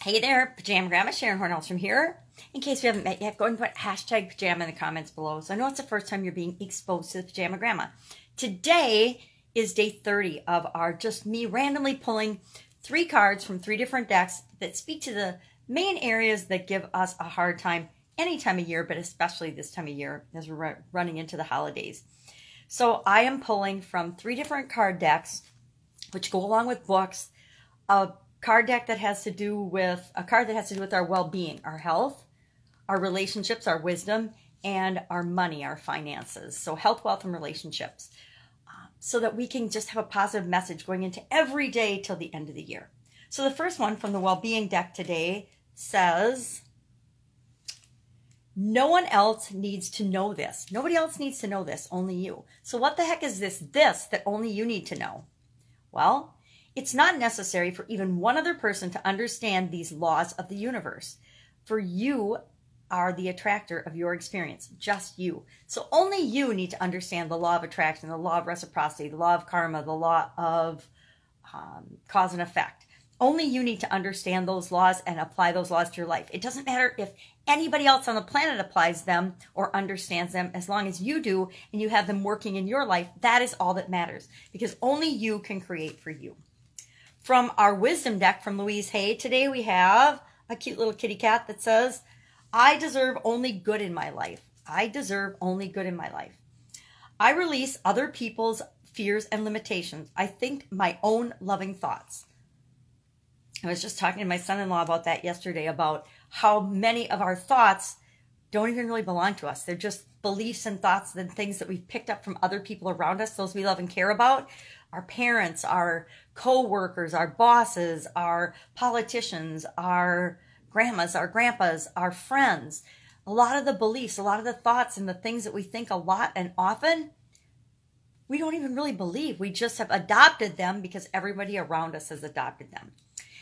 Hey there, Pajama Grandma, Sharon Horne-Ellstrom here. In case we haven't met yet, go and put hashtag pajama in the comments below. So I know it's the first time you're being exposed to the Pajama Grandma. Today is day 30 of our just me randomly pulling 3 cards from 3 different decks that speak to the main areas that give us a hard time any time of year, but especially this time of year as we're running into the holidays. So I am pulling from 3 different card decks, which go along with books, a card deck that has to do with our well-being, our health, our relationships, our wisdom, and our money, our finances. So health, wealth, and relationships, so that we can just have a positive message going into every day till the end of the year. So the first one from the well-being deck today says, no one else needs to know this. Nobody else needs to know this, only you. So what the heck is this that only you need to know? Well, it's not necessary for even one other person to understand these laws of the universe. For you are the attractor of your experience, just you. So only you need to understand the law of attraction, the law of reciprocity, the law of karma, the law of cause and effect. Only you need to understand those laws and apply those laws to your life. It doesn't matter if anybody else on the planet applies them or understands them, as long as you do and you have them working in your life. That is all that matters, because only you can create for you. From our wisdom deck from Louise Hay, today we have a cute little kitty cat that says, I deserve only good in my life. I deserve only good in my life. I release other people's fears and limitations. I think my own loving thoughts. I was just talking to my son-in-law about that yesterday, about how many of our thoughts don't even really belong to us. They're just beliefs and thoughts and things that we've picked up from other people around us, those we love and care about. Our parents, our co-workers, our bosses, our politicians, our grandmas, our grandpas, our friends. A lot of the beliefs, a lot of the thoughts and the things that we think a lot and often, we don't even really believe. We just have adopted them because everybody around us has adopted them.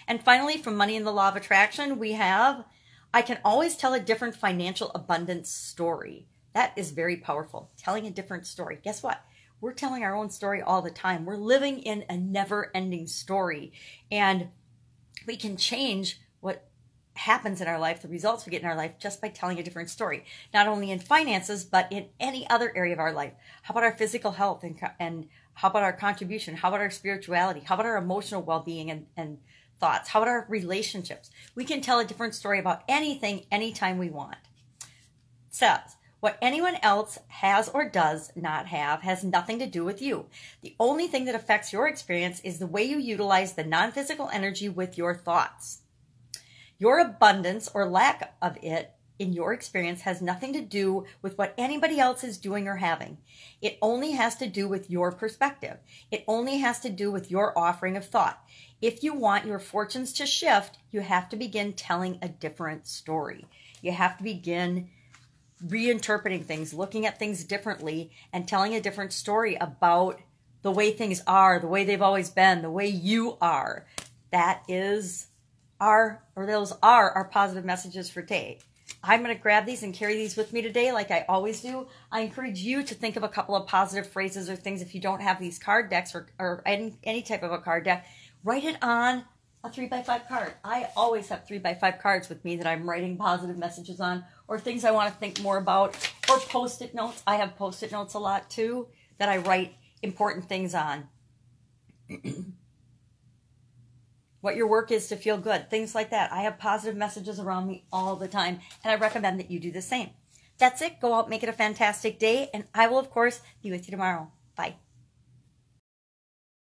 And finally, from Money and the Law of Attraction, we have, I can always tell a different financial abundance story. That is very powerful, telling a different story. Guess what? We're telling our own story all the time. We're living in a never-ending story. And we can change what happens in our life, the results we get in our life, just by telling a different story. Not only in finances, but in any other area of our life. How about our physical health? And how about our contribution? How about our spirituality? How about our emotional well-being and thoughts? How about our relationships? We can tell a different story about anything, anytime we want. It says, what anyone else has or does not have has nothing to do with you. The only thing that affects your experience is the way you utilize the non-physical energy with your thoughts. Your abundance or lack of it in your experience has nothing to do with what anybody else is doing or having. It only has to do with your perspective. It only has to do with your offering of thought. If you want your fortunes to shift, you have to begin telling a different story. You have to begin reinterpreting things, looking at things differently, and telling a different story about the way things are, the way they've always been, the way you are. Those are our positive messages for today. I'm going to grab these and carry these with me today like I always do. I encourage you to think of a couple of positive phrases or things if you don't have these card decks or any type of a card deck. Write it on a 3x5 card. I always have 3x5 cards with me that I'm writing positive messages on, or things I want to think more about, or post-it notes. I have post-it notes a lot too that I write important things on. What your work is to feel good, things like that. I have positive messages around me all the time, and I recommend that you do the same. That's it. Go out, make it a fantastic day, and I will, of course, be with you tomorrow. Bye.